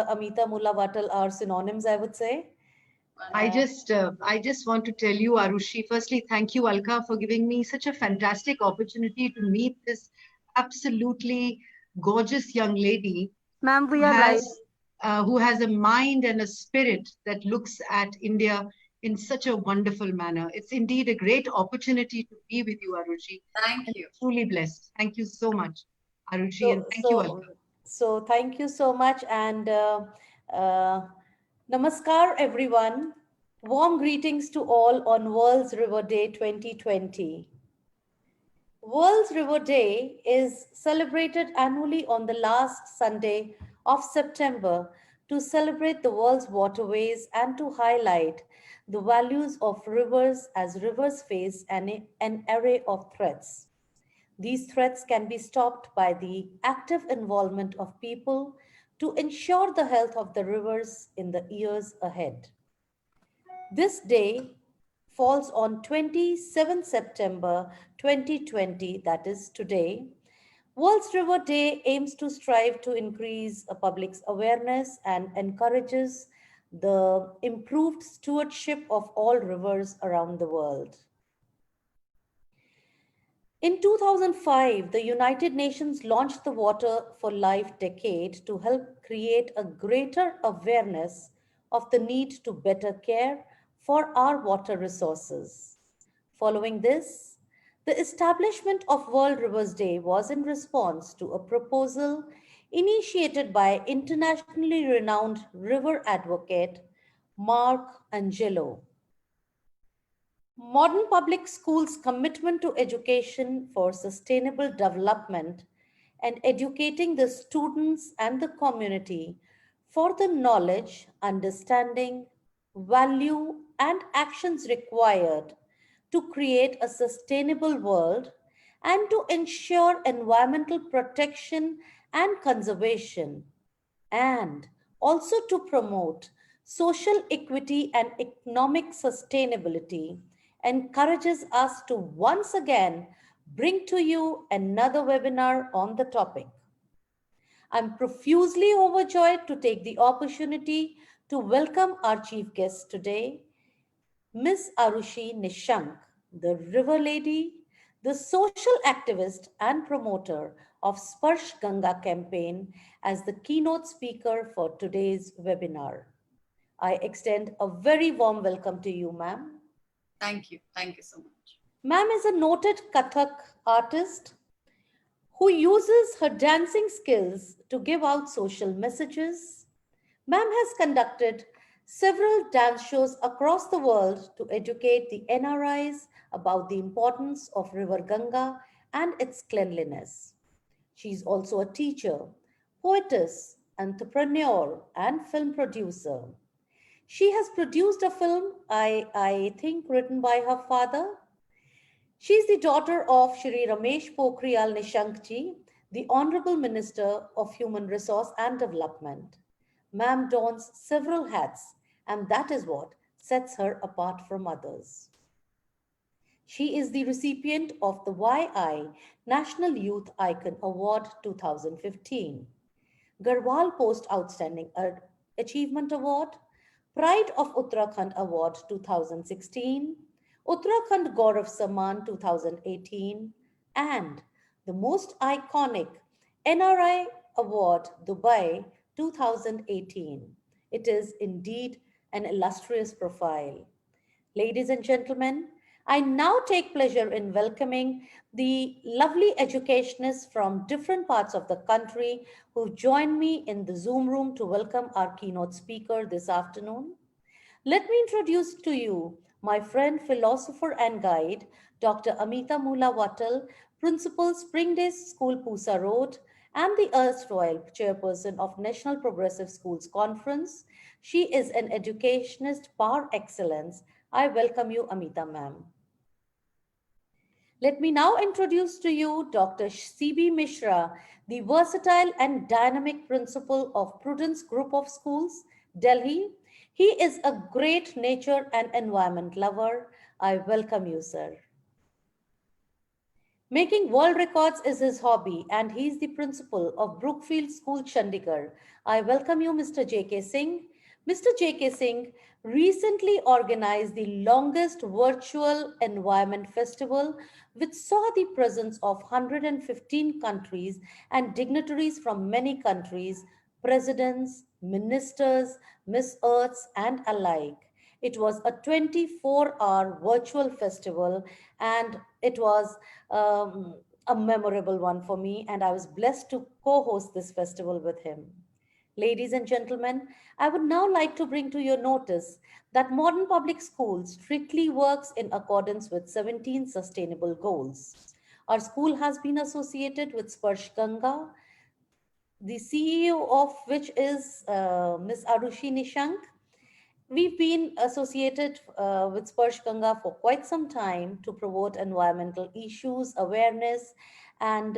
Amita, Mulla, Vatal are synonyms, I would say. I just want to tell you, Arushi, firstly, thank you, Alka, for giving me such a fantastic opportunity to meet this absolutely gorgeous young lady Ma'am, who we are live. has a mind and a spirit that looks at India in such a wonderful manner. It's indeed a great opportunity to be with you, Arushi. Thank I'm you. truly blessed. Thank you so much, Arushi, and So, thank you, so, Alka. so thank you so much. And uh, namaskar, everyone. Warm greetings to all on World's River Day 2020. World's River Day is celebrated annually on the last Sunday of September to celebrate the world's waterways and to highlight the values of rivers as rivers face an array of threats. These threats can be stopped by the active involvement of people to ensure the health of the rivers in the years ahead. This day falls on 27 September 2020, that is today. World's River Day aims to strive to increase a public's awareness and encourages the improved stewardship of all rivers around the world. In 2005, the United Nations launched the Water for Life Decade to help create a greater awareness of the need to better care for our water resources. Following this, the establishment of World Rivers Day was in response to a proposal initiated by internationally renowned river advocate Mark Angelo. Modern public schools' commitment to education for sustainable development and educating the students and the community for the knowledge, understanding, value, and actions required to create a sustainable world and to ensure environmental protection and conservation, and also to promote social equity and economic sustainability, encourages us to once again bring to you another webinar on the topic. I'm profusely overjoyed to take the opportunity to welcome our chief guest today, Ms. Arushi Nishank, the River Lady, the social activist and promoter of Sparsh Ganga campaign, as the keynote speaker for today's webinar. I extend a very warm welcome to you, ma'am. Thank you. Thank you so much. Ma'am is a noted Kathak artist who uses her dancing skills to give out social messages. Ma'am has conducted several dance shows across the world to educate the NRIs about the importance of River Ganga and its cleanliness. She is also a teacher, poetess, entrepreneur, and film producer. She has produced a film, I think, written by her father. She is the daughter of Shri Ramesh Pokhriyal Nishank ji, the Honorable Minister of Human Resource and Development. Ma'am dons several hats, and that is what sets her apart from others. She is the recipient of the YI National Youth Icon Award 2015, Garhwal Post Outstanding Achievement Award, Pride of Uttarakhand Award 2016, Uttarakhand Gaurav Samman 2018, and the most iconic NRI Award Dubai 2018. It is indeed an illustrious profile. Ladies and gentlemen, I now take pleasure in welcoming the lovely educationists from different parts of the country who joined me in the Zoom room to welcome our keynote speaker this afternoon. Let me introduce to you my friend, philosopher, and guide, Dr. Amita Mula Vatal, Principal Springday School, Pusa Road, and the erstwhile chairperson of National Progressive Schools Conference. She is an educationist par excellence. I welcome you, Amita ma'am. Let me now introduce to you Dr. C.B. Mishra, the versatile and dynamic principal of Prudence Group of Schools, Delhi. He is a great nature and environment lover. I welcome you, sir. Making world records is his hobby, and he's the principal of Brookfield School, Chandigarh. I welcome you, Mr. J.K. Singh. Mr. J.K. Singh recently organized the longest virtual environment festival, which saw the presence of 115 countries and dignitaries from many countries, presidents, ministers, Miss Earths, and alike. It was a 24-hour virtual festival, and it was a memorable one for me, and I was blessed to co host this festival with him. Ladies and gentlemen, I would now like to bring to your notice that modern public schools strictly works in accordance with 17 sustainable goals. Our school has been associated with Sparsh Ganga, the CEO of which is Ms. Arushi Nishank. We've been associated with Sparsh Ganga for quite some time to promote environmental issues, awareness, and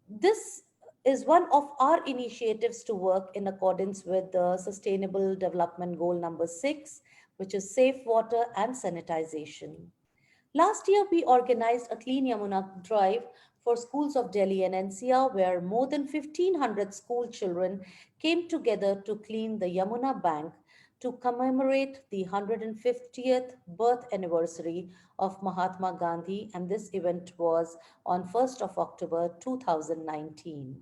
this is one of our initiatives to work in accordance with the Sustainable Development Goal number 6, which is safe water and sanitization. Last year, we organized a Clean Yamuna drive for schools of Delhi and NCR, where more than 1,500 school children came together to clean the Yamuna bank to commemorate the 150th birth anniversary of Mahatma Gandhi, and this event was on 1st of October 2019.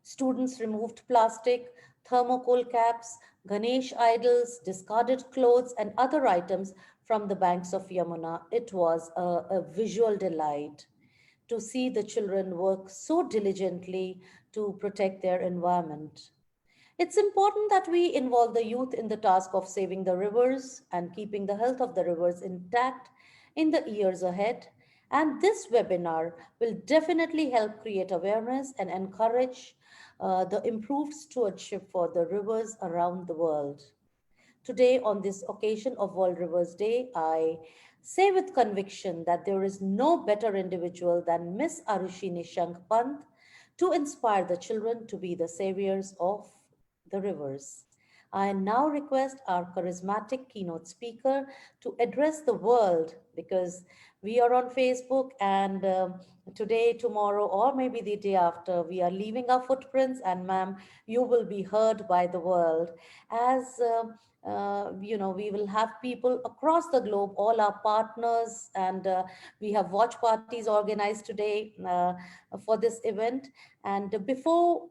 Students removed plastic, thermocol caps, Ganesh idols, discarded clothes, and other items from the banks of Yamuna. It was a visual delight to see the children work so diligently to protect their environment. It's important that we involve the youth in the task of saving the rivers and keeping the health of the rivers intact in the years ahead. And this webinar will definitely help create awareness and encourage the improved stewardship for the rivers around the world. Today, on this occasion of World Rivers Day, I say with conviction that there is no better individual than Miss Arushi Nishank Pant to inspire the children to be the saviors of the rivers. I now request our charismatic keynote speaker to address the world, because we are on Facebook, and today, tomorrow, or maybe the day after, we are leaving our footprints, and ma'am, you will be heard by the world as we will have people across the globe, all our partners, and we have watch parties organized today for this event. And before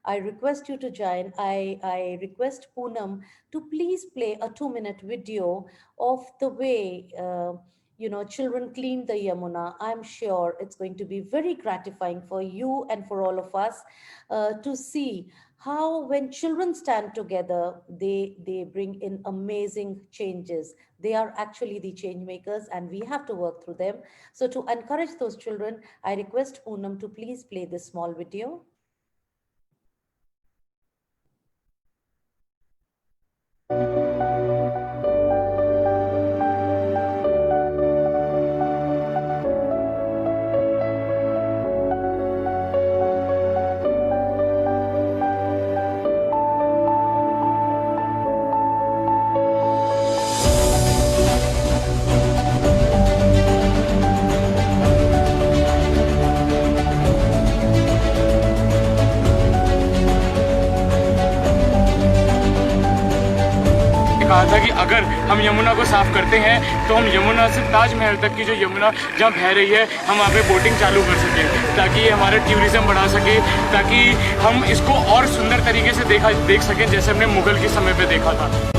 I request you to join, I request Poonam to please play a 2-minute video of the way children clean the Yamuna. I'm sure it's going to be very gratifying for you and for all of us to see how when children stand together, they bring in amazing changes. They are actually the change makers, and we have to work through them. So to encourage those children, I request Poonam to please play this small video. कहा था कि अगर हम यमुना को साफ करते हैं तो हम यमुना से ताजमहल तक की जो यमुना जहाँ बह रही है हम वहाँ पे बोटिंग चालू कर सकें, ताकि ये हमारा टूरिज्म बढ़ा सके, ताकि हम इसको और सुंदर तरीके से देख सकें जैसे हमने मुगल के समय पे देखा था।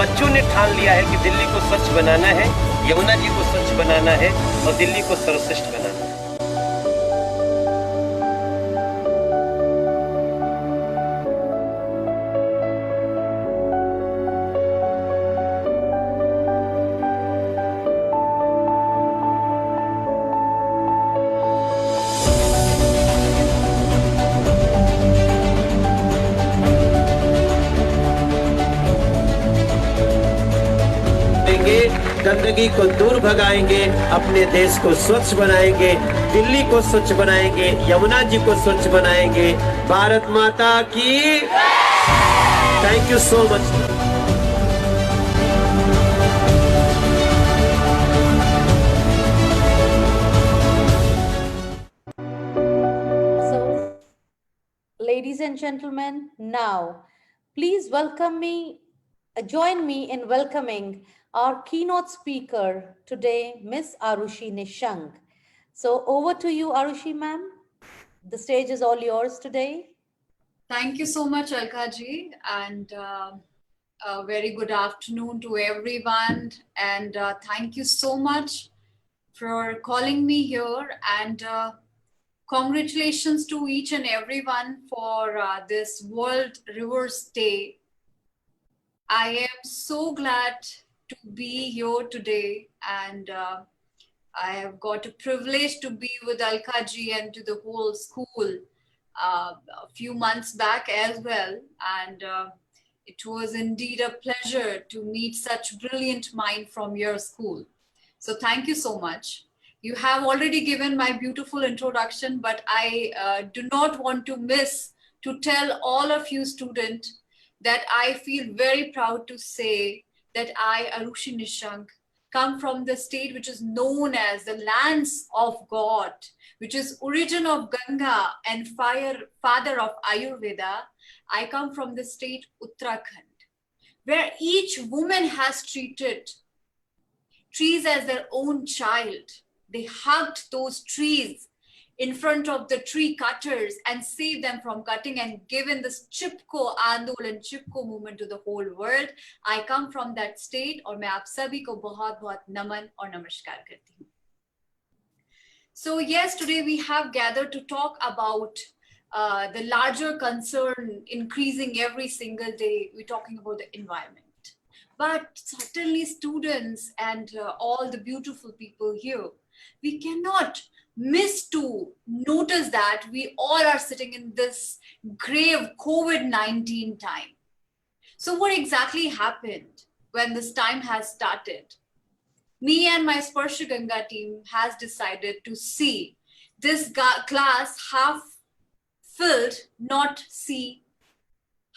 बच्चों ने ठान लिया है कि दिल्ली को स्वच्छ बनाना है, यमुना जी को स्वच्छ बनाना है और दिल्ली को सर्वश्रेष्ठ बनाना है। गंदगी को दूर भगाएंगे, अपने देश को स्वच्छ बनाएंगे, दिल्ली को स्वच्छ बनाएंगे, यमुना जी को स्वच्छ बनाएंगे। भारत माता की। Thank you so much. So, ladies and gentlemen, now please join me in welcoming our keynote speaker today, Miss Arushi Nishank. So, over to you, Arushi ma'am. The stage is all yours today. Thank you so much, Alka ji, and a very good afternoon to everyone. And thank you so much for calling me here. And congratulations to each and everyone for this World Rivers Day. I am so glad to be here today, and I have got a privilege to be with Alka ji and to the whole school a few months back as well. And it was indeed a pleasure to meet such brilliant mind from your school. So thank you so much. You have already given my beautiful introduction, but I do not want to miss to tell all of you students that I feel very proud to say that I, Arushi Nishank, come from the state which is known as the lands of God, which is origin of Ganga and father of Ayurveda. I come from the state Uttarakhand, where each woman has treated trees as their own child. They hugged those trees in front of the tree cutters and saved them from cutting and given this Chipko Andolan, Chipko movement to the whole world. I come from that state और मैं आप सभी को बहुत-बहुत नमन और नमस्कार करती हूँ. So yes, today we have gathered to talk about the larger concern increasing every single day. We're talking about the environment. But certainly students and all the beautiful people here, we cannot miss to notice that we all are sitting in this grave COVID-19 time. So what exactly happened when this time has started? Me and my Sparsh Ganga team has decided to see this glass half filled, not see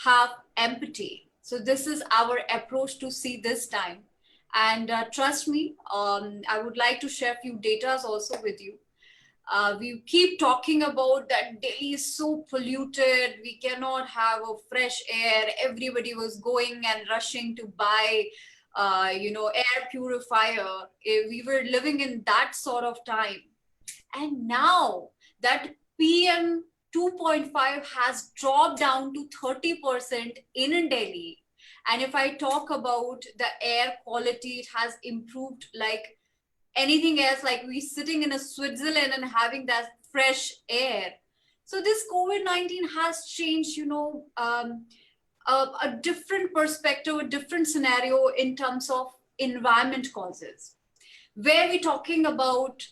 half empty. So this is our approach to see this time. And trust me, I would like to share a few data also with you. We keep talking about that Delhi is so polluted, we cannot have a fresh air. Everybody was going and rushing to buy, air purifier. We were living in that sort of time. And now that PM 2.5 has dropped down to 30% in Delhi. And if I talk about the air quality, it has improved like anything else, like we sitting in a Switzerland and having that fresh air. So this COVID-19 has changed, a different perspective, a different scenario in terms of environment causes, where we're talking about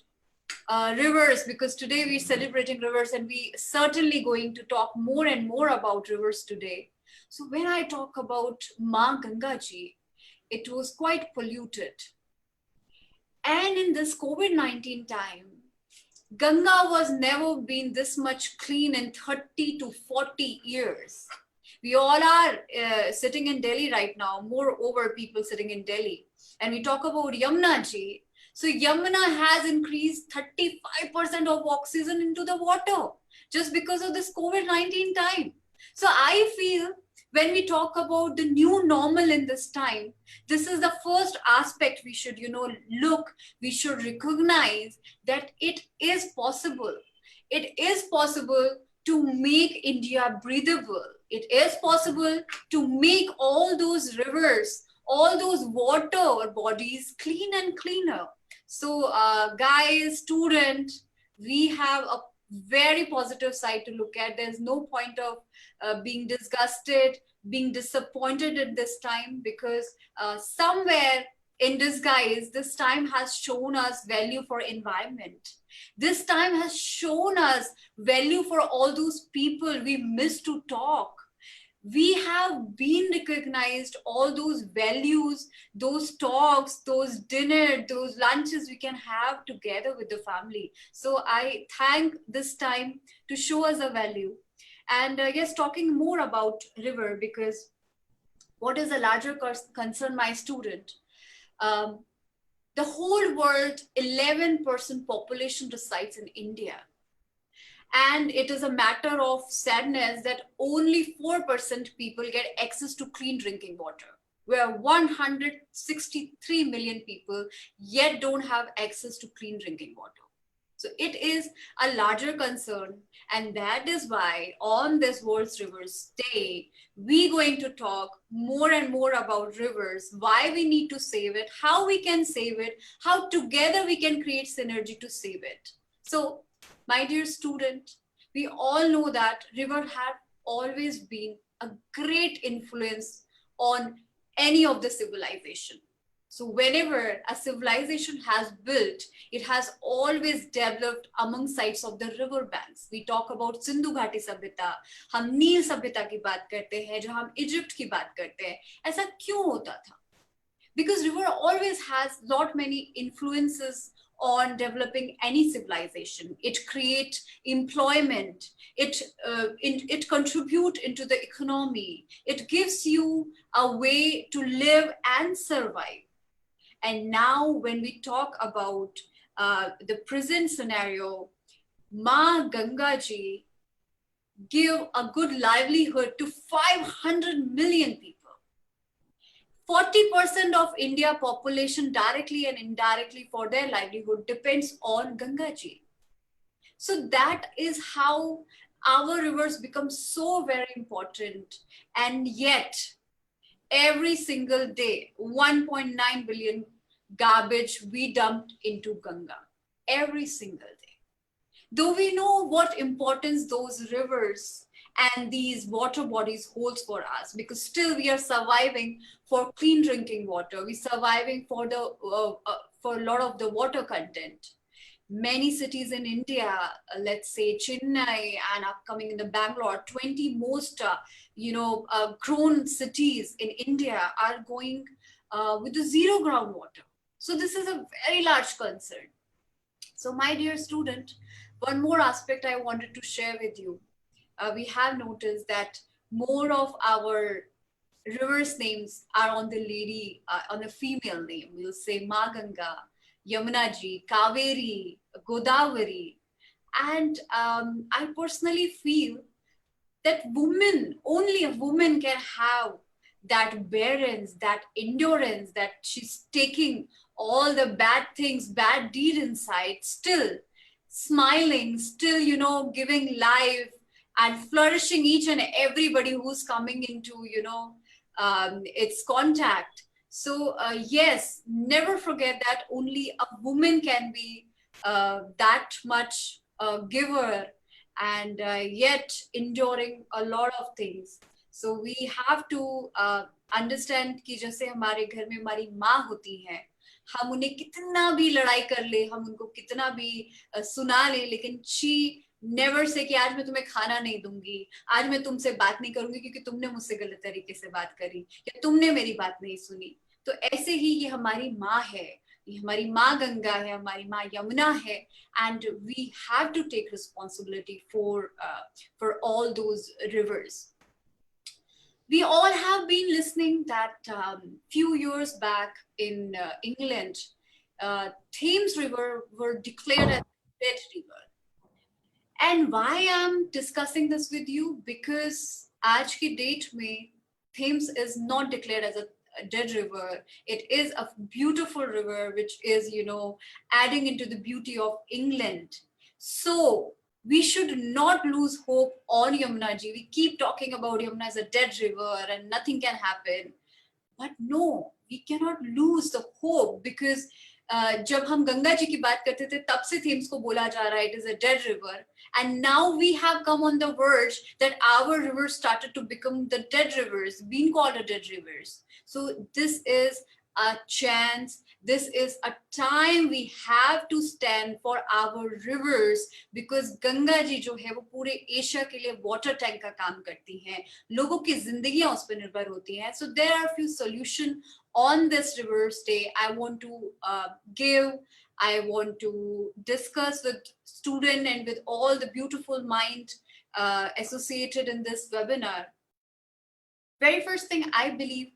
rivers, because today we're celebrating rivers and we certainly going to talk more and more about rivers today. So when I talk about Ma Ganga ji, it was quite polluted. And in this COVID-19 time, Ganga was never been this much clean in 30 to 40 years. We all are sitting in Delhi right now, moreover people sitting in Delhi. And we talk about Yamuna ji. So Yamuna has increased 35% of oxygen into the water just because of this COVID-19 time. So I feel when we talk about the new normal in this time, this is the first aspect we should, look, we should recognize that it is possible. It is possible to make India breathable. It is possible to make all those rivers, all those water bodies clean and cleaner. So guys, student, we have a very positive side to look at. There's no point of being disgusted, being disappointed at this time, because somewhere in disguise, this time has shown us value for environment. This time has shown us value for all those people we miss to talk. We have been recognized all those values, those talks, those dinner, those lunches we can have together with the family. So I thank this time to show us a value. And yes, talking more about river, because what is a larger concern, my student? Um, the whole world, 11% population resides in India. And it is a matter of sadness that only 4% people get access to clean drinking water, where 163 million people yet don't have access to clean drinking water. So it is a larger concern. And that is why on this World's Rivers Day, we're going to talk more and more about rivers, why we need to save it, how we can save it, how together we can create synergy to save it. So, my dear student, we all know that river have always been a great influence on any of the civilization. So whenever a civilization has built, it has always developed among sides of the river banks. We talk about Sindhu घाटी सभ्यता, हम नील सभ्यता की बात करते हैं, जब हम इजिप्ट की बात करते हैं, ऐसा क्यों होता था? Because river always has lot many influences on developing any civilization. It creates employment. It contributes into the economy. It gives you a way to live and survive. And now when we talk about the present scenario, Ma Ganga ji give a good livelihood to 500 million people. 40% of India population directly and indirectly for their livelihood depends on Ganga ji. So that is how our rivers become so very important. And yet, every single day, 1.9 billion garbage we dumped into Ganga. Every single day. Though we know what importance those rivers and these water bodies holds for us, because still we are surviving for clean drinking water. We're surviving for for a lot of the water content. Many cities in India, let's say Chennai and upcoming in the Bangalore, 20 most grown cities in India are going with the zero groundwater. So this is a very large concern. So my dear student, one more aspect I wanted to share with you. We have noticed that more of our rivers names are on the lady, on the female name. We'll say Ma Ganga, Yamuna ji, Kaveri, Godavari. And I personally feel that women, only a woman can have that bearance, that endurance, that she's taking all the bad things, bad deed inside, still smiling, still, giving life and flourishing each and everybody who's coming into, its contact. So yes, never forget that only a woman can be that much giver and yet enduring a lot of things. So we have to understand कि जैसे हमारे घर में हमारी माँ होती हैं, हम उन्हें कितना भी लड़ाई कर ले, हम उनको कितना भी सुना ले, लेकिन she never say कि आज मैं तुम्हें खाना नहीं दूंगी, आज मैं तुमसे बात नहीं करूंगी क्योंकि तुमने मुझसे गलत तरीके से बात करी या तुमने मेरी बात नहीं सुनी. तो ऐसे ही ये हमारी माँ है, ये हमारी माँ गंगा है, हमारी माँ यमुना है, and we have to take responsibility for all those rivers. We all have been listening that few years back in England, Thames River were declared as a dead river. And why I'm discussing this with you? Because आज की date में Thames is not declared as a dead river. It is a beautiful river, which is, adding into the beauty of England. So we should not lose hope on Yamuna ji. We keep talking about Yamuna as a dead river and nothing can happen. But no, we cannot lose the hope, because जब हम गंगा जी की बात करते थे तब से Thames को बोला जा रहा है it is a dead river, and now we have come on the verge that our rivers started to become the dead rivers, being called a dead rivers. So this is a chance This is a time we have to stand for our rivers, because Ganga ji जो है वो पूरे Asia के लिए water tank का काम करती हैं, लोगों की जिंदगियां उस पर निर्भर होती हैं. So there are few solutions on this Rivers Day I want to give. I want to discuss with students and with all the beautiful mind associated in this webinar. Very first thing, I believe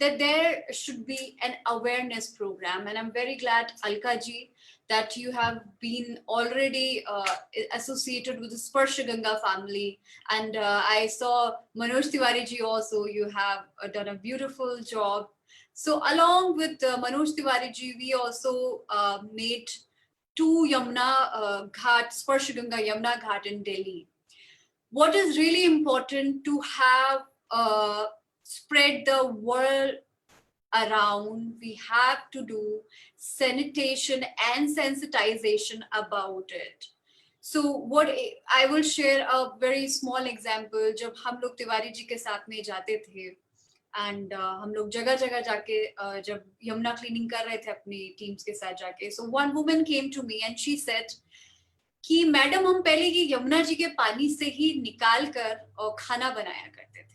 that there should be an awareness program, and I'm very glad, Alka ji, that you have been already associated with the Sparsh Ganga family, and I saw Manoj Tiwari ji also. You have done a beautiful job. So along with Manoj Tiwari ji, we also made 2 Yamuna Ghat, Sparsh Ganga Yamuna Ghat in Delhi. What is really important to have spread the word around, we have to do sanitation and sensitization about it. So what I will share a very small example. जब हम लोग तिवारी जी के साथ में जाते थे, and हम लोग जगह जगह जाके जब यमुना cleaning कर रहे थे अपनी teams के साथ जाके, so one woman came to me and she said कि मैडम हम पहले ये यमुना जी के पानी से ही निकाल कर और खाना बनाया करते थे,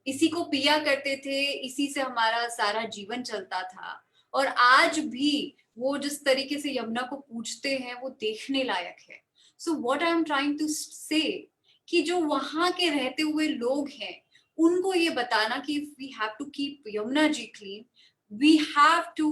इसी को पिया करते थे, इसी से हमारा सारा जीवन चलता था, और आज भी वो जिस तरीके से यमुना को पूजते हैं वो देखने लायक है. So what I am trying to say कि जो वहां के रहते हुए लोग हैं उनको ये बताना कि we have to keep Yamuna ji clean, we have to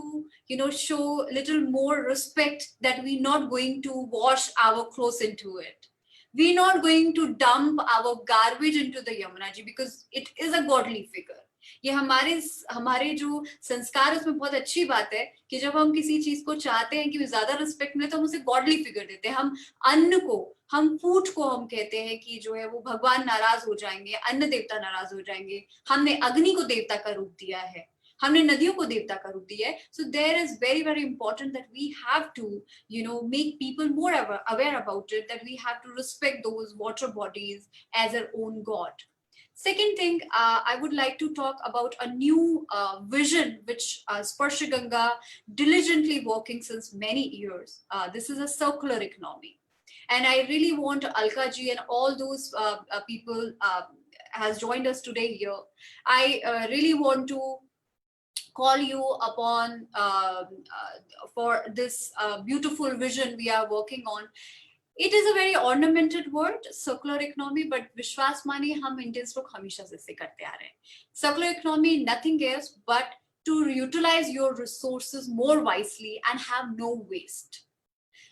show little more respect, that we're not going to wash our clothes into it, we're not going to dump our garbage into the Yamuna ji, because it is a godly figure. ये हमारे जो संस्कार उसमें बहुत अच्छी बात है कि जब हम किसी चीज को चाहते हैं कि ज्यादा रिस्पेक्ट मिले तो हम उसे गॉडली फिगर देते हैं. हम अन्न को, हम फूड को हम कहते हैं कि जो है वो भगवान नाराज हो जाएंगे, अन्न देवता नाराज हो जाएंगे. हमने अग्नि को देवता का रूप दिया है, हमने नदियों को देवता का रूप दिया है. So there is very, very important that we have to make people more aware about it, that we have to respect those water bodies as our own god. Second thing, I would like to talk about a new vision which Sparsh Ganga diligently working since many years. This is a circular economy, and I really want Alka ji and all those people has joined us today here. I really want to call you upon for this beautiful vision we are working on. It is a very ornamented word, circular economy, but विश्वास मानिए हम Indians लोग हमेशा से इसे करते आ रहे हैं. Circular economy, nothing else but to utilize your resources more wisely and have no waste.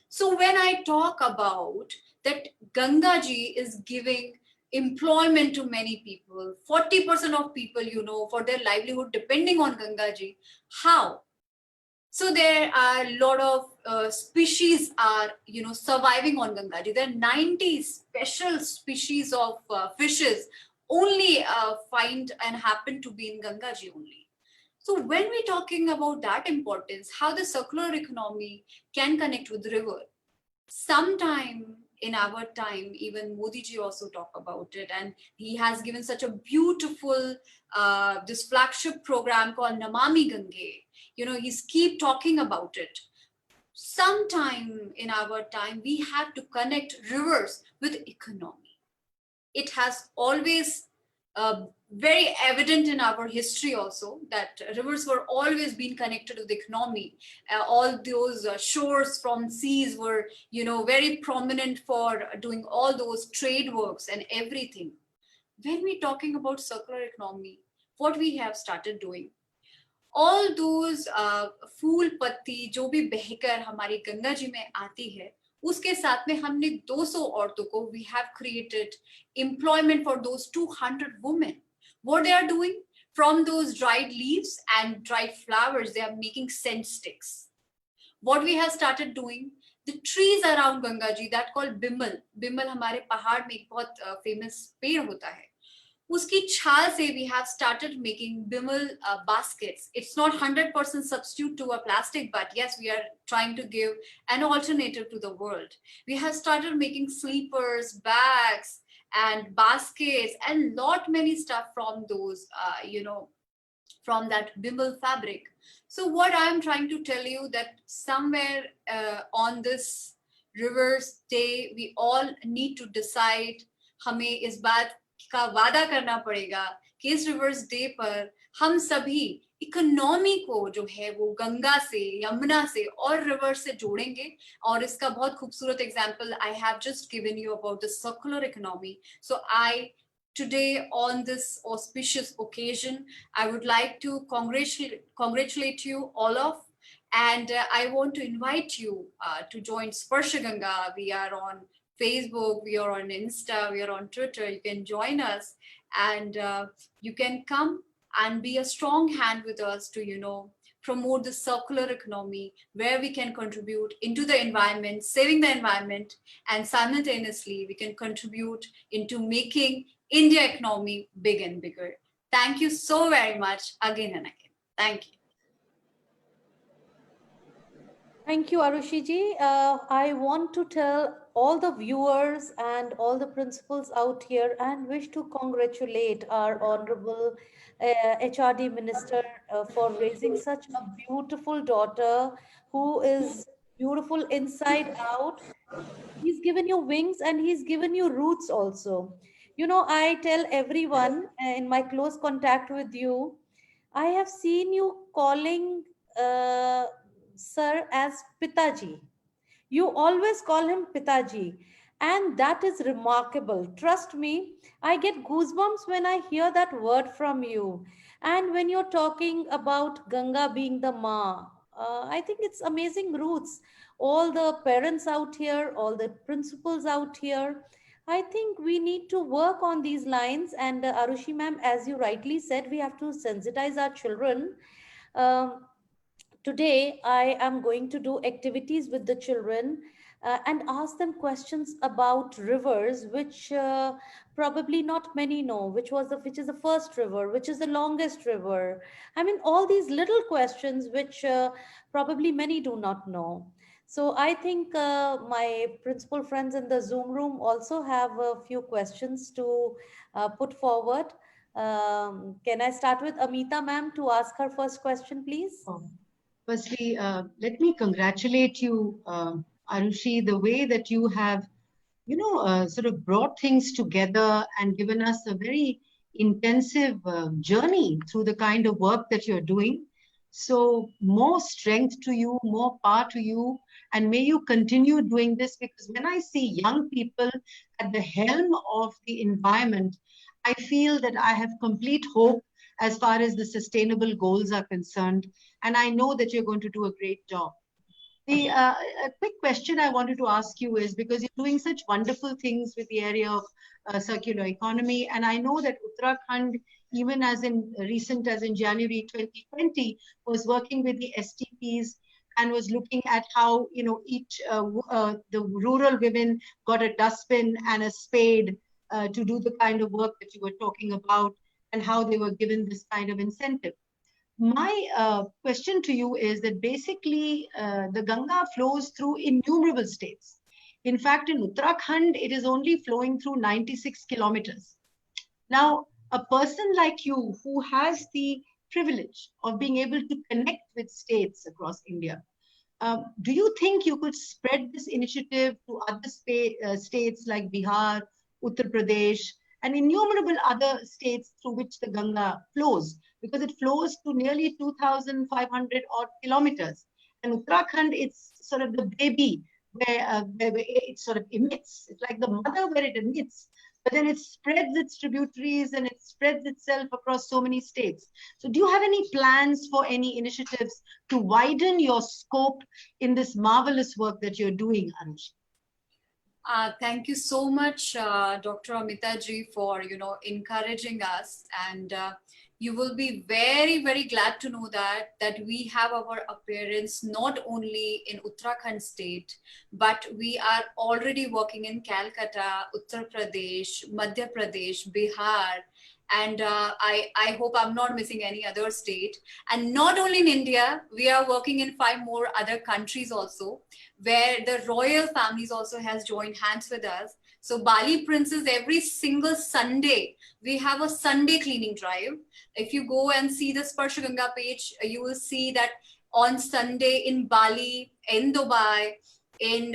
So when I talk about that, Ganga ji is giving employment to many people, 40% of people, for their livelihood depending on Ganga ji. How? So there are a lot of species are, surviving on Ganga ji. There are 90 special species of fishes only find and happen to be in Ganga ji only. So when we're talking about that importance, how the circular economy can connect with the river, sometime in our time, even Modi ji also talk about it, and he has given such a beautiful this flagship program called Namami Gange. He's keep talking about it. Sometime in our time, we have to connect rivers with economy. It has always very evident in our history also that rivers were always being connected with the economy. All those shores from seas were, very prominent for doing all those trade works and everything. When we're talking about circular economy, what we have started doing, all those फूल पत्ती जो भी बहकर हमारी गंगा जी में आती है, उसके साथ में हमने 200 औरतों को we have created employment for those 200 women. What they are doing? From those dried leaves and dried flowers, they are making scent sticks. What we have started doing, the trees around Ganga ji that called bimal. Bimal हमारे पहाड़ में एक बहुत famous पेड़ होता है. Uski chhal se we have started making bimal baskets. It's not 100% substitute to a plastic, but yes, we are trying to give an alternative to the world. We have started making sleepers, bags, and baskets, and lot many stuff from those, from that bimble fabric. So what I'm trying to tell you that somewhere on this Rivers Day, we all need to decide, हमें इस बात का वादा करना पड़ेगा कि इस reverse day पर हम सभी इकोनॉमी को जो है वो गंगा से, यमुना से और रिवर से जोड़ेंगे. और इसका बहुत खूबसूरत example I have just given you about the circular economy. So I today on this auspicious occasion, I would like to congratulate you all of, and I want to invite you to join Sparsh Ganga. We are on Facebook, we are on Insta, we are on Twitter. You can join us, and you can come and be a strong hand with us to, promote the circular economy, where we can contribute into the environment, saving the environment, and simultaneously we can contribute into making India economy big and bigger. Thank you so very much again and again. Thank you. Thank you, Arushi ji. I want to tell all the viewers and all the principals out here and wish to congratulate our Honorable HRD Minister for raising such a beautiful daughter who is beautiful inside out. He's given you wings and he's given you roots also. I tell everyone in my close contact with you, I have seen you calling sir as Pitaji. You always call him Pitaji. And that is remarkable. Trust me, I get goosebumps when I hear that word from you. And when you're talking about Ganga being the Ma, I think it's amazing roots. All the parents out here, all the principals out here, I think we need to work on these lines. And Arushi ma'am, as you rightly said, we have to sensitize our children. Um, Today, I am going to do activities with the children and ask them questions about rivers, which probably not many know. Which is the first river, which is the longest river. I mean, all these little questions which probably many do not know. So I think my principal friends in the Zoom room also have a few questions to put forward. Can I start with Amita ma'am to ask her first question, please? Firstly, let me congratulate you, Arushi, the way that you have, sort of brought things together and given us a very intensive journey through the kind of work that you're doing. So more strength to you, more power to you, and may you continue doing this, because when I see young people at the helm of the environment, I feel that I have complete hope as far as the sustainable goals are concerned. And I know that you're going to do a great job. A quick question I wanted to ask you is, because you're doing such wonderful things with the area of circular economy, and I know that Uttarakhand, even as recent as in January 2020, was working with the STPs and was looking at how, each the rural women got a dustbin and a spade to do the kind of work that you were talking about, and how they were given this kind of incentive. My question to you is that basically the Ganga flows through innumerable states. In fact, in Uttarakhand, it is only flowing through 96 kilometers. Now, a person like you who has the privilege of being able to connect with states across India, do you think you could spread this initiative to other states like Bihar, Uttar Pradesh, and innumerable other states through which the Ganga flows, because it flows to nearly 2,500 odd kilometers. And Uttarakhand, it's sort of the baby where it sort of emits. It's like the mother where it emits, but then it spreads its tributaries and it spreads itself across so many states. So do you have any plans for any initiatives to widen your scope in this marvelous work that you're doing, Arushi? Thank you so much, Dr. Amita ji, for encouraging us, and you will be very, very glad to know that we have our appearance not only in Uttarakhand state, but we are already working in Calcutta, Uttar Pradesh, Madhya Pradesh, Bihar, And I hope I'm not missing any other state. And not only in India, we are working in 5 more other countries also, where the royal families also has joined hands with us. So Bali Princes, every single Sunday, we have a Sunday cleaning drive. If you go and see the Sparsh Ganga page, you will see that on Sunday in Bali, in Dubai, in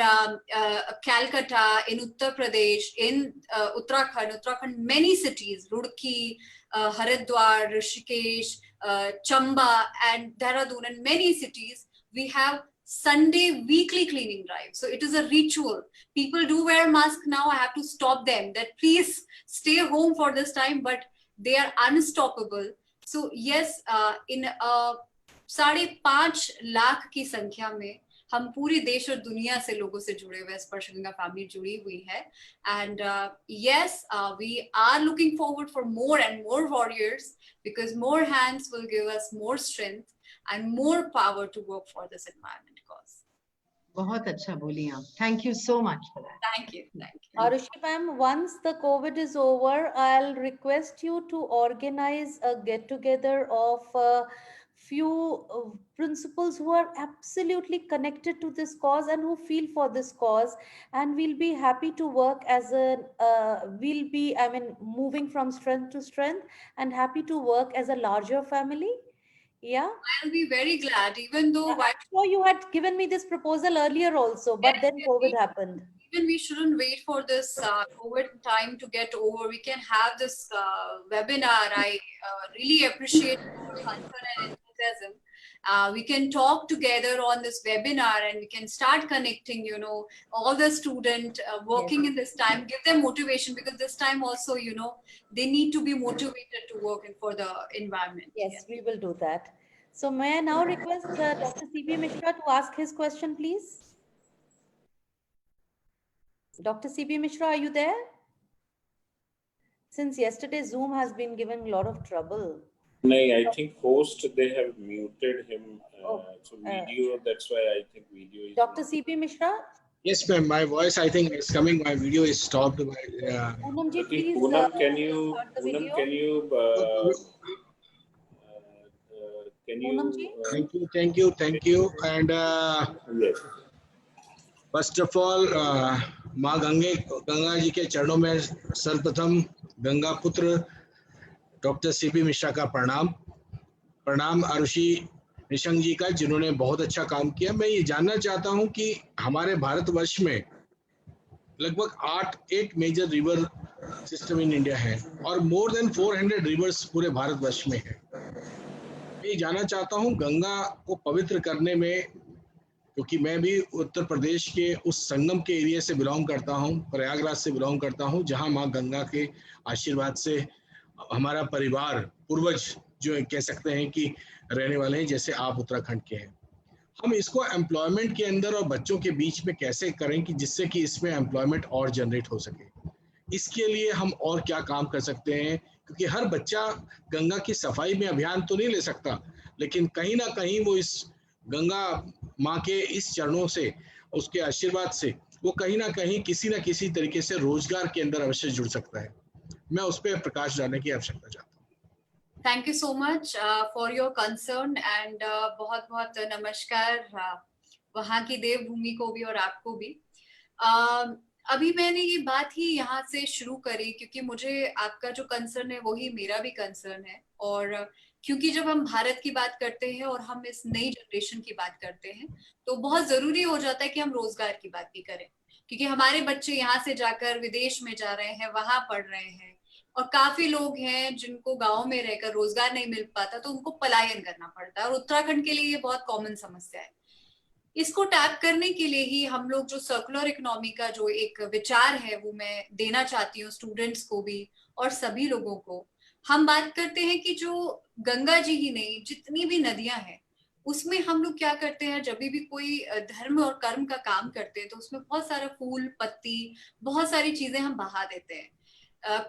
Calcutta, in Uttar Pradesh, in Uttarakhand, many cities, Roorkee, Haridwar, Rishikesh, Chamba, and Dehradun, and many cities, we have Sunday weekly cleaning drive. So it is a ritual. People do wear masks now. I have to stop them that please stay home for this time, but they are unstoppable. So yes, in 5.5 lakh की संख्या में हम पूरे देश और दुनिया से लोगों से जुड़े हुए, स्पर्श गंगा फैमिली जुड़ी हुई है. And yes, we are looking forward for more and more warriors, because more hands will give us more strength and more power to work for this environment cause. बहुत अच्छा बोली आप. Thank you so much for that. Thank you. Arushi ma'am, once the COVID is over, I'll request you to organize a get together of few principals who are absolutely connected to this cause and who feel for this cause, and we'll be happy to work as a we'll be, I mean, moving from strength to strength and happy to work as a larger family. Yeah, I'll be very glad, even though I'm sure you had given me this proposal earlier also, but then COVID happened. even we shouldn't wait for this COVID time to get over. We can have this webinar. I really appreciate your concern and enthusiasm. We can talk together on this webinar, and we can start connecting, all the students working in this time, give them motivation, because this time also, they need to be motivated to work for the environment. Yes, we will do that. So may I now request Dr. C.P. Mishra to ask his question, please? Dr. C.P. Mishra, are you there? Since yesterday, Zoom has been giving a lot of trouble. No, I think host, they have muted him. So video, that's why I think video is... Dr. C.P. Mishra? Yes, ma'am. My voice, I think, is coming. My video is stopped. Poonamji, please. Poonam, can you... Thank you. And yes. first of all, माँ गंगा जी के चरणों में सर्वप्रथम गंगा पुत्र doctor CP Mishra का प्रणाम आरुषि निशंक जी का, जिन्होंने बहुत अच्छा काम किया. मैं ये जानना चाहता हूं कि हमारे भारतवर्ष में लगभग 8 major river system in India है और मोर देन 400 रिवर्स पूरे भारतवर्ष में है. मैं ये जानना चाहता हूं गंगा को पवित्र करने में, क्योंकि मैं भी उत्तर प्रदेश के उस संगम के एरिया से बिलोंग करता हूं, प्रयागराज से बिलोंग करता हूं, जहां मां गंगा के आशीर्वाद से हमारा परिवार पूर्वज जो कह सकते हैं कि रहने वाले हैं, जैसे आप उत्तराखंड के हैं. हम इसको एम्प्लॉयमेंट के अंदर और बच्चों के बीच में कैसे करें कि जिससे कि इसमें एम्प्लॉयमेंट और जनरेट हो सके. इसके लिए हम और क्या काम कर सकते हैं, क्योंकि हर बच्चा गंगा की सफाई में अभियान तो नहीं ले सकता, लेकिन कहीं ना कहीं वो इस गंगा माँ के इस चरणों से, उसके आशीर्वाद से, वो कहीं ना कहीं किसी न किसी तरीके से रोजगार के अंदर अवश्य जुड़ सकता है. मैं उस पर प्रकाश डालने की आवश्यकता चाहता हूँ. Thank you so much for your concern and बहुत बहुत नमस्कार वहाँ की देवभूमि को भी और आपको भी. अभी मैंने ये बात ही यहाँ से शुरू करी क्योंकि मुझे आपका जो कंसर्न है वही मेरा भी कंसर्न है. और क्योंकि जब हम भारत की बात करते हैं और हम इस नई जनरेशन की बात करते हैं तो बहुत जरूरी हो जाता है कि हम रोजगार की बात भी करें, क्योंकि हमारे बच्चे यहाँ से जाकर विदेश में जा रहे हैं, वहां पढ़ रहे हैं, और काफी लोग हैं जिनको गांव में रहकर रोजगार नहीं मिल पाता तो उनको पलायन करना पड़ता है. और उत्तराखंड के लिए ये बहुत कॉमन समस्या है. इसको टैप करने के लिए ही हम लोग जो सर्कुलर इकोनॉमी का जो एक विचार है वो मैं देना चाहती हूँ स्टूडेंट्स को भी और सभी लोगों को. हम बात करते हैं कि जो गंगा जी ही नहीं, जितनी भी नदियां हैं उसमें हम लोग क्या करते हैं, जब भी कोई धर्म और कर्म का काम करते हैं तो उसमें बहुत सारा फूल पत्ती, बहुत सारी चीजें हम बहा देते हैं.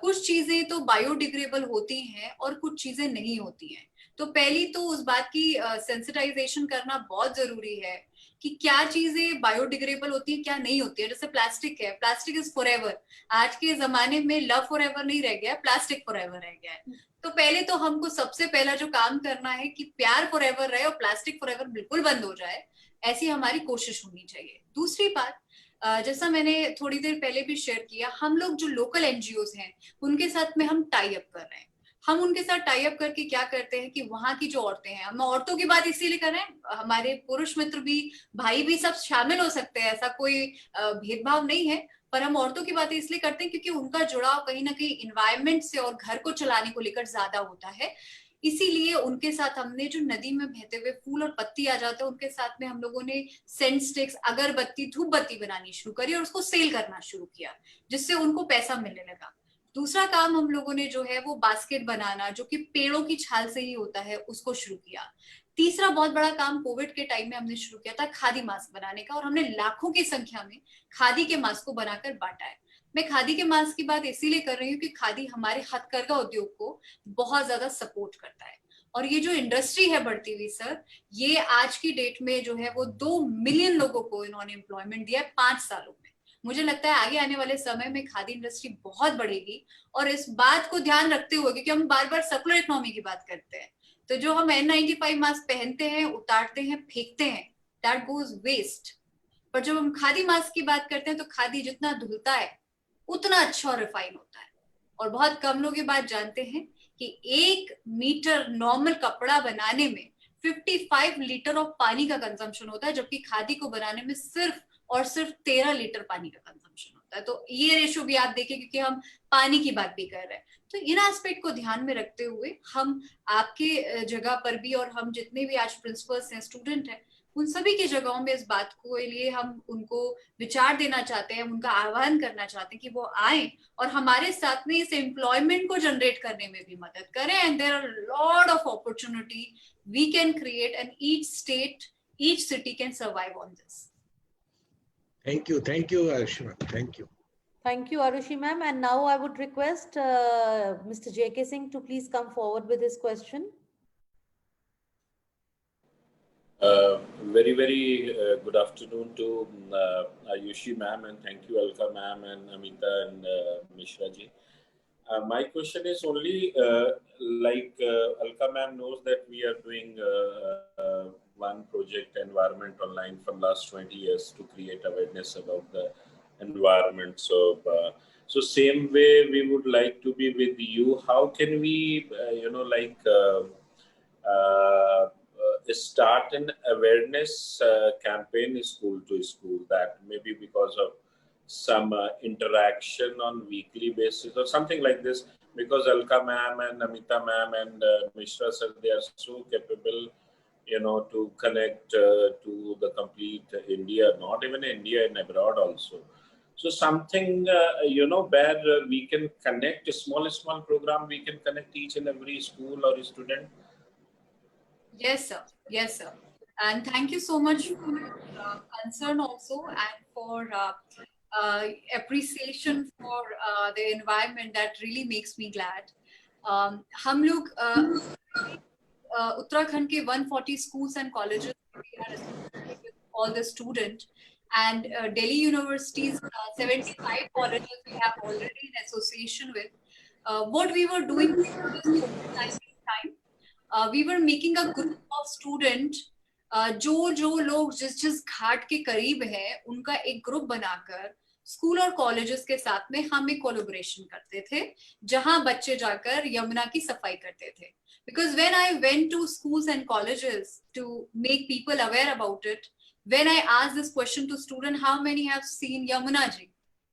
कुछ चीजें तो बायोडिग्रेडेबल होती हैं और कुछ चीजें नहीं होती हैं. तो पहली तो उस बात की सेंसिटाइजेशन करना बहुत जरूरी है कि क्या चीजें बायोडिग्रेडेबल होती है, क्या नहीं होती है। जैसे प्लास्टिक है, प्लास्टिक इज फॉरएवर। आज के जमाने में लव फॉरएवर नहीं रह गया, प्लास्टिक फॉरएवर रह गया है। तो पहले तो हमको सबसे पहला जो काम करना है कि प्यार फॉरएवर रहे और प्लास्टिक फॉरएवर बिल्कुल बंद हो जाए, ऐसी हमारी कोशिश होनी चाहिए। दूसरी बात, जैसा मैंने थोड़ी देर पहले भी शेयर किया, हम लोग जो लोकल एनजीओज हैं उनके साथ में हम टाई अप कर रहे हैं। हम उनके साथ टाई अप करके क्या करते हैं कि वहां की जो औरतें हैं, हम औरतों की बात इसीलिए कर रहे हैं, हमारे पुरुष मित्र भी, भाई भी सब शामिल हो सकते हैं, ऐसा कोई भेदभाव नहीं है, पर हम औरतों की बात इसलिए करते हैं क्योंकि उनका जुड़ाव कहीं ना कहीं इन्वायरमेंट से और घर को चलाने को लेकर ज्यादा होता है। इसीलिए उनके साथ हमने, जो नदी में बहते हुए फूल और पत्ती आ जाते हैं, उनके साथ में हम लोगों ने सेंट स्टिक्स, अगरबत्ती, धूप बत्ती बनानी शुरू करी और उसको सेल करना शुरू किया, जिससे उनको पैसा मिलने लगा। दूसरा काम हम लोगों ने जो है वो बास्केट बनाना, जो कि पेड़ों की छाल से ही होता है, उसको शुरू किया। तीसरा बहुत बड़ा काम कोविड के टाइम में हमने शुरू किया था खादी मास्क बनाने का, और हमने लाखों की संख्या में खादी के मास्क को बनाकर बांटा है। मैं खादी के मास्क की बात इसीलिए कर रही हूँ कि खादी हमारे हथकरघा उद्योग को बहुत ज्यादा सपोर्ट करता है। और ये जो इंडस्ट्री है बढ़ती हुई सर, ये आज की डेट में जो है वो 2 मिलियन लोगों को इन्होंने एम्प्लॉयमेंट दिया है 5 सालों में। मुझे लगता है आगे आने वाले समय में खादी इंडस्ट्री बहुत बढ़ेगी। और इस बात को ध्यान रखते हुए, क्योंकि हम बार बार सर्कुलर इकोनॉमी की बात करते हैं, तो जो हम N95 मास्क पहनते हैं, उतारते हैं, फेंकते हैं, दैट गोज वेस्ट। पर जब हम खादी मास्क की बात करते हैं तो खादी जितना धुलता है उतना अच्छा और रिफाइन होता है। और बहुत कम लोग ये बात जानते हैं कि 1 मीटर नॉर्मल कपड़ा बनाने में 55 लीटर ऑफ पानी का कंजम्पशन होता है, जबकि खादी को बनाने में सिर्फ और सिर्फ 13 लीटर पानी का कंजम्पशन होता है। तो ये रेशो भी आप देखिए, क्योंकि हम पानी की बात भी कर रहे हैं। तो इन एस्पेक्ट को ध्यान में रखते हुए हम आपके जगह पर भी, और हम जितने भी आज प्रिंसिपल्स हैं, स्टूडेंट हैं, उन सभी की जगहों में इस बात को लिए हम उनको विचार देना चाहते हैं, उनका आह्वान करना चाहते हैं कि वो आए और हमारे साथ में इस एम्प्लॉयमेंट को जनरेट करने में भी मदद करें। And there are lot of opportunity we can create, and each state, each city can survive on this. Thank you, Arushi ma'am. Thank you. Thank you, Arushi ma'am. And now I would request Mr. J.K. Singh to please come forward with his question. Very good afternoon to Arushi ma'am, and thank you Alka ma'am and Amita and Mishra ji. My question is only Alka ma'am knows that we are doing one project, Environment Online, from last 20 years to create awareness about the environment. So same way we would like to be with you. How can we start an awareness campaign school to school, that maybe because of some interaction on weekly basis or something like this, because Alka ma'am and Amita ma'am and Mishra sir, they are so capable, to connect to the complete India, not even India, and abroad also. So something, where we can connect a small program, we can connect each and every school or student. Yes, sir. Yes, sir. And thank you so much for your concern also, and for appreciation for the environment. That really makes me glad. हम लोग उत्तराखंड के 140 schools and colleges, we are associated with all the students, and Delhi University's 75 colleges we have already in association with. What we were doing before this COVID-19 time, we were making a group of student, जो लोग जिस घाट के करीब है, उनका एक group बनाकर school और कॉलेजेस के साथ में हम एक कोलैबोरेशन करते थे, जहां बच्चे जाकर यमुना की सफाई करते थे. Because when I went to schools and colleges to make people aware about it, when I asked this question to students, how many have seen Yamuna ji?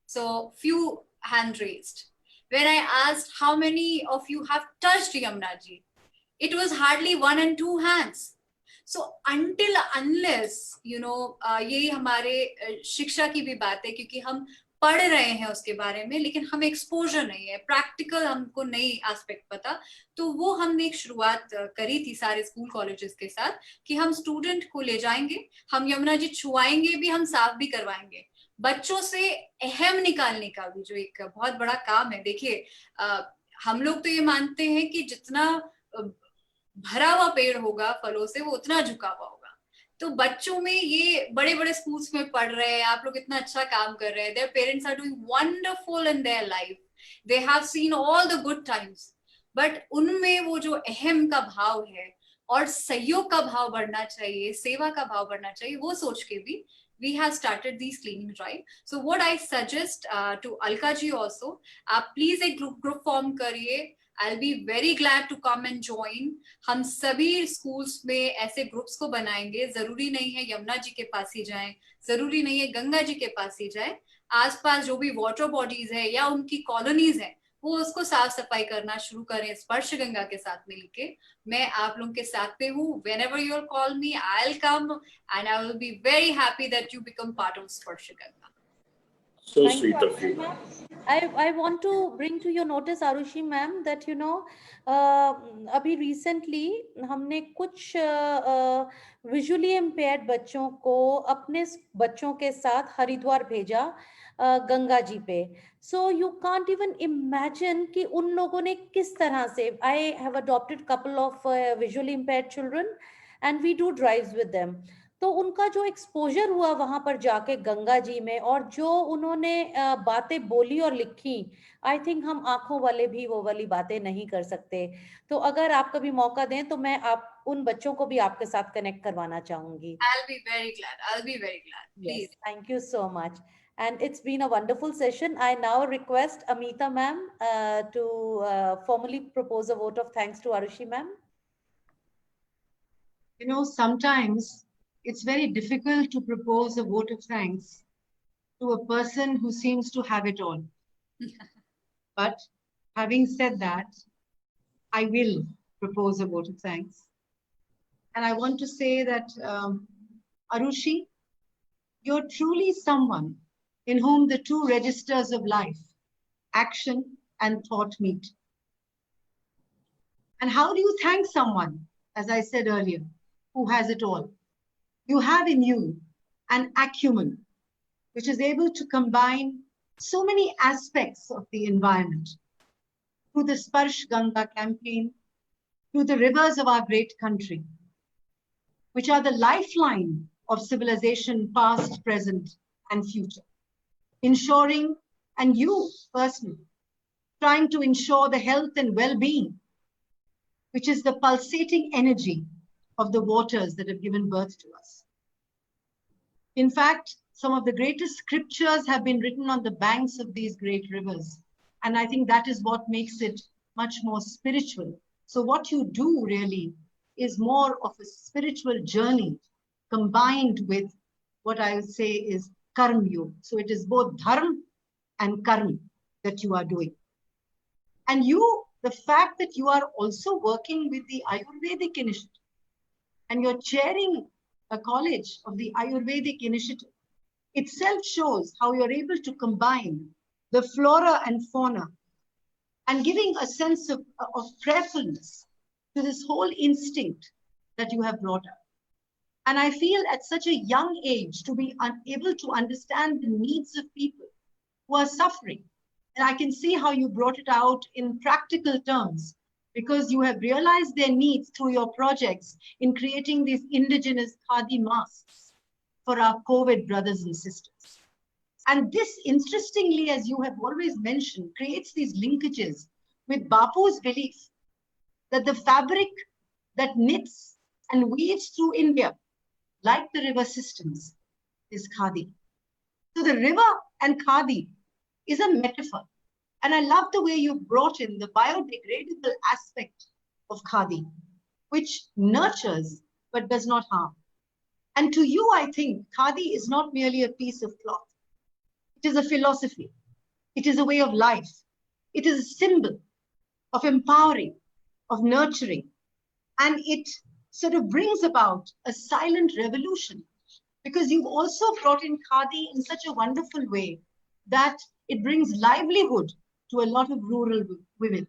So few hand raised. When I asked how many of you have touched Yamuna ji, it was hardly 1 and 2 hands. So until unless, ये हमारे शिक्षा की भी बात है, क्योंकि हम पढ़ रहे हैं उसके बारे में, लेकिन हमें एक्सपोजर नहीं है, प्रैक्टिकल हमको नई एस्पेक्ट पता. तो वो हमने एक शुरुआत करी थी सारे स्कूल कॉलेजेस के साथ, कि हम स्टूडेंट को ले जाएंगे, हम यमुना जी छुआएंगे भी, हम साफ भी करवाएंगे. बच्चों से अहम निकालने का भी जो एक बहुत बड़ा काम है. देखिए, हम लोग तो ये मानते हैं कि जितना भरा हुआ पेड़ होगा फलों से, वो उतना झुका हुआ होगा. तो बच्चों में ये बड़े बड़े स्कूल्स में पढ़ रहे हैं, आप लोग इतना अच्छा काम कर रहे हैं, their parents are doing wonderful in their life, they have seen all the good times, but उनमें वो जो अहम का भाव है और सहयोग का भाव बढ़ना चाहिए, सेवा का भाव बढ़ना चाहिए, वो सोच के भी we have started these cleaning drive. So what I suggest to Alka ji also, आप please एक group form करिए. I'll be very glad to come and join. हम सभी स्कूल्स में ऐसे ग्रुप्स को बनाएंगे. जरूरी नहीं है यमुना जी के पास ही जाएं, जरूरी नहीं है गंगा जी के पास ही जाएं. आसपास जो भी वाटर बॉडीज है या उनकी कॉलोनीज है, वो उसको साफ सफाई करना शुरू करें स्पर्श गंगा के साथ मिलके. मैं आप लोगों के साथ में हूँ. Whenever you'll call me, I'll come and I will be very happy that you become part of Sparsh Ganga. So Thank sweet you, of you. I want to bring to your notice, Arushi ma'am, that अभी recently हमने कुछ visually impaired बच्चों को अपने बच्चों के साथ हरिद्वार भेजा गंगा जी पे. So you can't even imagine कि उन लोगों ने किस तरह से. I have adopted couple of visually impaired children and we do drives with them. तो उनका जो एक्सपोजर हुआ वहां पर जाके गंगा जी में, और जो उन्होंने बातें बोली और लिखी, आई थिंक हम आंखों वाले भी वो वाली बातें नहीं कर सकते. तो अगर आप कभी मौका दें तो मैं आप उन बच्चों को भी आपके साथ कनेक्ट करवाना चाहूंगी. I'll be very glad. Please. Yes, thank you so much. And it's been a wonderful session. I now request Amita ma'am to formally propose a vote of thanks to Arushi ma'am. Sometimes it's very difficult to propose a vote of thanks to a person who seems to have it all. But having said that, I will propose a vote of thanks. And I want to say that, Arushi, you're truly someone in whom the two registers of life, action and thought, meet. And how do you thank someone, as I said earlier, who has it all? You have in you an acumen which is able to combine so many aspects of the environment. Through the Sparsh Ganga campaign, through the rivers of our great country, which are the lifeline of civilization past, present, and future. Ensuring, and you personally, trying to ensure the health and well-being, which is the pulsating energy of the waters that have given birth to us. In fact, some of the greatest scriptures have been written on the banks of these great rivers. And I think that is what makes it much more spiritual. So what you do really is more of a spiritual journey combined with what I would say is karma yoga. So it is both dharma and karma that you are doing. And the fact that you are also working with the Ayurvedic initiative and you're chairing a college of the Ayurvedic initiative itself shows how you're able to combine the flora and fauna and giving a sense of prayerfulness to this whole instinct that you have brought up. And I feel at such a young age to be able to understand the needs of people who are suffering. And I can see how you brought it out in practical terms, because you have realized their needs through your projects in creating these indigenous khadi masks for our COVID brothers and sisters. And this, interestingly, as you have always mentioned, creates these linkages with Bapu's belief that the fabric that knits and weaves through India, like the river systems, is khadi. So the river and khadi is a metaphor. And I love the way you brought in the biodegradable aspect of khadi, which nurtures but does not harm. And to you, I think khadi is not merely a piece of cloth. It is a philosophy. It is a way of life. It is a symbol of empowering, of nurturing. And it sort of brings about a silent revolution, because you've also brought in khadi in such a wonderful way that it brings livelihood to a lot of rural women.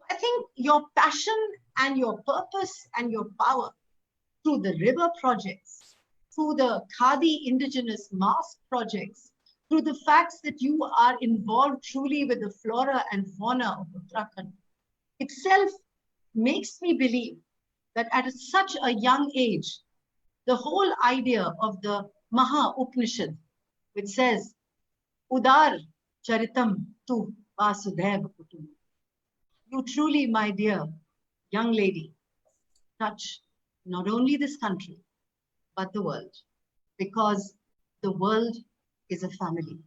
I think your passion and your purpose and your power through the river projects, through the khadi indigenous mask projects, through the facts that you are involved truly with the flora and fauna of Uttarakhand, itself makes me believe that at such a young age, the whole idea of the Maha Upanishad, which says, Udar Charitam Tu Vasudhaiva Kutum. You truly, my dear young lady, touch not only this country, but the world, because the world is a family.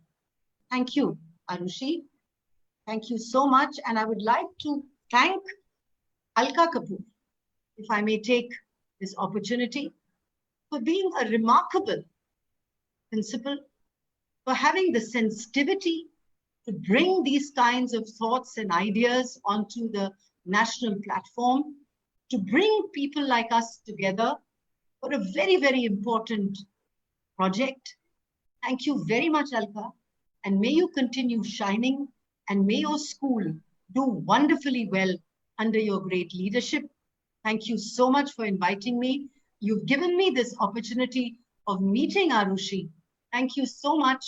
Thank you, Arushi. Thank you so much. And I would like to thank Alka Kapoor, if I may take this opportunity, for being a remarkable principal, for having the sensitivity to bring these kinds of thoughts and ideas onto the national platform, to bring people like us together for a very, very important project. Thank you very much, Alka. And may you continue shining, and may your school do wonderfully well under your great leadership. Thank you so much for inviting me. You've given me this opportunity of meeting Arushi. Thank you so much.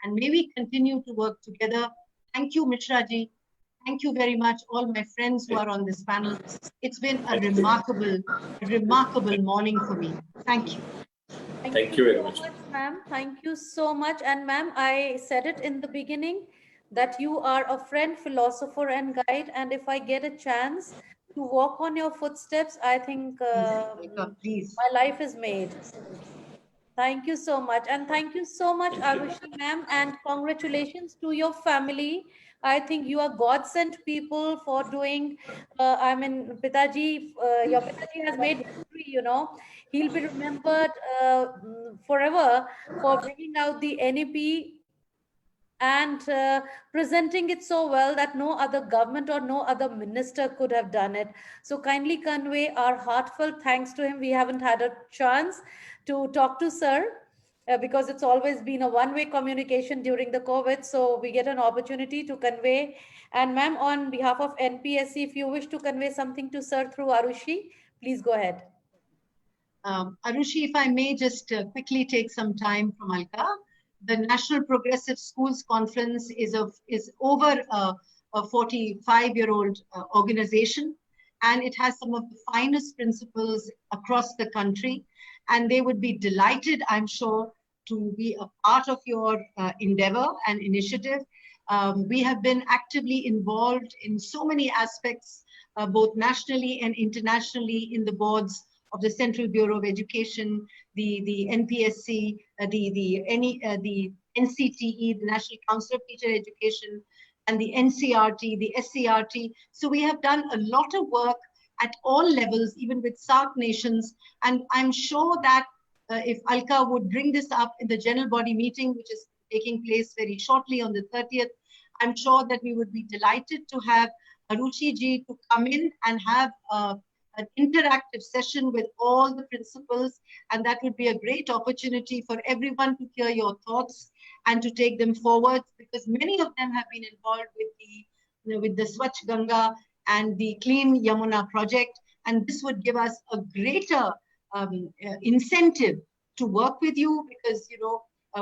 And may we continue to work together. Thank you, Mishra ji. Thank you very much, all my friends who are on this panel. It's been a remarkable morning for me. Thank you. Thank you very much. Ma'am. Thank you so much. And ma'am, I said it in the beginning that you are a friend, philosopher, and guide. And if I get a chance to walk on your footsteps, I think Please. my life is made. Thank you so much. And thank you so much, Arushi ma'am. And congratulations to your family. I think you are God-sent people for doing, Pitaji, your Pitaji has made history, you know. He'll be remembered forever for bringing out the NEP and presenting it so well that no other government or no other minister could have done it. So kindly convey our heartfelt thanks to him. We haven't had a chance to talk to sir because it's always been a one-way communication during the COVID. So we get an opportunity to convey. And ma'am, on behalf of NPSC, if you wish to convey something to sir through Arushi, please go ahead. Arushi, if I may just quickly take some time from Alka. The National Progressive Schools Conference is over a 45-year-old organization, and it has some of the finest principals across the country, and they would be delighted, I'm sure, to be a part of your endeavor and initiative. We have been actively involved in so many aspects, both nationally and internationally, in the boards of the Central Bureau of Education, the NPSC, the NCTE, the National Council of Teacher Education, and the NCRT, the SCRT. So we have done a lot of work at all levels, even with SAARC nations. And I'm sure that if Alka would bring this up in the general body meeting, which is taking place very shortly on the 30th, I'm sure that we would be delighted to have Arushi ji to come in and have an interactive session with all the principals, and that would be a great opportunity for everyone to hear your thoughts and to take them forward, because many of them have been involved with the Swachh Ganga and the Clean Yamuna project, and this would give us a greater incentive to work with you, because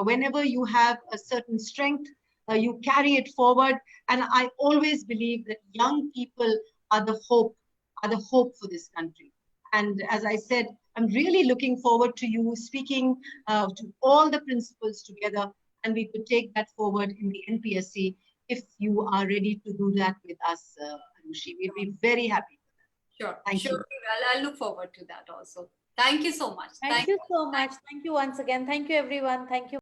whenever you have a certain strength, you carry it forward. And I always believe that young people are the hope for this country. And as I said, I'm really looking forward to you speaking to all the principals together, and we could take that forward in the NPSC if you are ready to do that with us, Arushi. We'd be very happy. Sure. Thank you. I'll look forward to that also. Thank you so much. Thank you so much. Thank you once again. Thank you, everyone. Thank you.